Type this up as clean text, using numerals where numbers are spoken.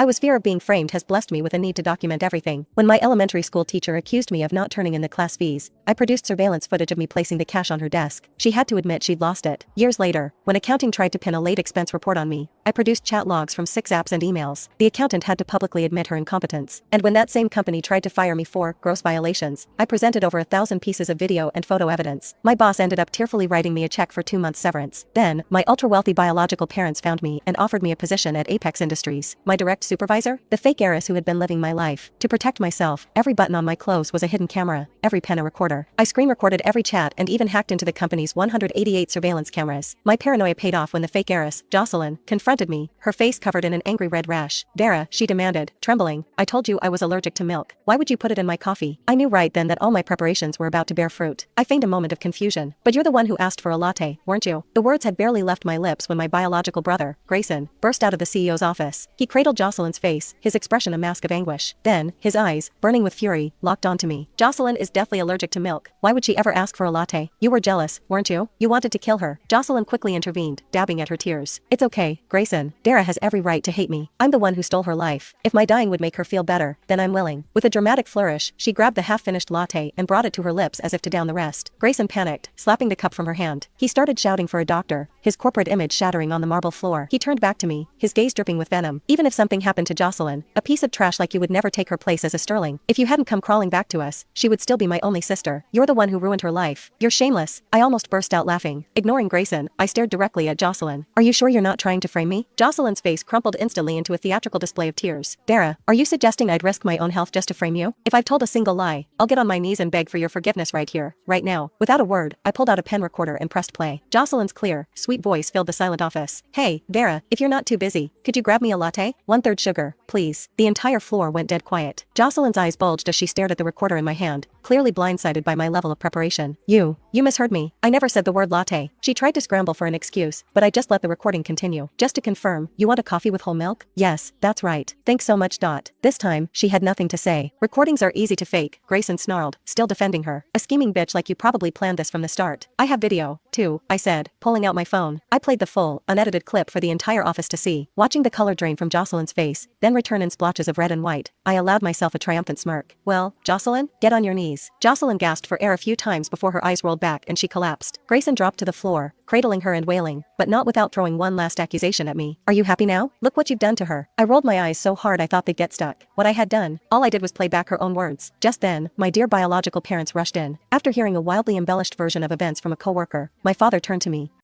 I was fear of being framed has blessed me with a need to document everything. When my elementary school teacher accused me of not turning in the class fees, I produced surveillance footage of me placing the cash on her desk. She had to admit she'd lost it. Years later, when accounting tried to pin a late expense report on me, I produced chat logs from 6 apps and emails. The accountant had to publicly admit her incompetence. And when that same company tried to fire me for gross violations, I presented over 1,000 pieces of video and photo evidence. My boss ended up tearfully writing me a check for 2 months severance. Then, my ultra-wealthy biological parents found me and offered me a position at Apex Industries. My direct supervisor? The fake heiress who had been living my life. To protect myself, every button on my clothes was a hidden camera, every pen a recorder. I screen recorded every chat and even hacked into the company's 188 surveillance cameras. My paranoia paid off when the fake heiress, Jocelyn, confronted me, her face covered in an angry red rash. "Dara," she demanded, trembling, "I told you I was allergic to milk. Why would you put it in my coffee?" I knew right then that all my preparations were about to bear fruit. I feigned a moment of confusion. "But you're the one who asked for a latte, weren't you?" The words had barely left my lips when my biological brother, Grayson, burst out of the CEO's office. He cradled Jocelyn's face, his expression a mask of anguish. Then, his eyes, burning with fury, locked onto me. "Jocelyn is deathly allergic to milk. Why would she ever ask for a latte? You were jealous, weren't you? You wanted to kill her." Jocelyn quickly intervened, dabbing at her tears. "It's okay, Grayson. Dara has every right to hate me. I'm the one who stole her life. If my dying would make her feel better, then I'm willing." With a dramatic flourish, she grabbed the half-finished latte and brought it to her lips as if to down the rest. Grayson panicked, slapping the cup from her hand. He started shouting for a doctor, his corporate image shattering on the marble floor. He turned back to me, his gaze dripping with venom. "Even if something happened to Jocelyn, a piece of trash like you would never take her place as a sterling. If you hadn't come crawling back to us, she would still be my only sister. You're the one who ruined her life. You're shameless." I almost burst out laughing. Ignoring Grayson, I stared directly at Jocelyn. "Are you sure you're not trying to frame me?" Jocelyn's face crumpled instantly into a theatrical display of tears. "Dara, are you suggesting I'd risk my own health just to frame you? If I've told a single lie, I'll get on my knees and beg for your forgiveness right here, right now." Without a word, I pulled out a pen recorder and pressed play. Jocelyn's clear, sweet voice filled the silent office. "Hey, Dara, if you're not too busy, could you grab me a latte? 1/3 sugar, please." The entire floor went dead quiet. Jocelyn's eyes bulged as she stared at the recorder in my hand, clearly blindsided by my level of preparation. You misheard me. I never said the word latte." She tried to scramble for an excuse, but I just let the recording continue. "Just to confirm, you want a coffee with whole milk?" "Yes, that's right. Thanks so much. This time, she had nothing to say. "Recordings are easy to fake," Grayson snarled, still defending her. "A scheming bitch like you probably planned this from the start." "I have video, too," I said, pulling out my phone. I played the full, unedited clip for the entire office to see, watching the color drain from Jocelyn's face, then return in splotches of red and white. I allowed myself a triumphant smirk. "Well, Jocelyn, get on your knees." Jocelyn gasped for air a few times before her eyes rolled back and she collapsed. Grayson dropped to the floor, cradling her and wailing, but not without throwing one last accusation at me. "Are you happy now? Look what you've done to her." I rolled my eyes so hard I thought they'd get stuck. What I had done, all I did was play back her own words. Just then, my dear biological parents rushed in. After hearing a wildly embellished version of events from a coworker, my father turned to me.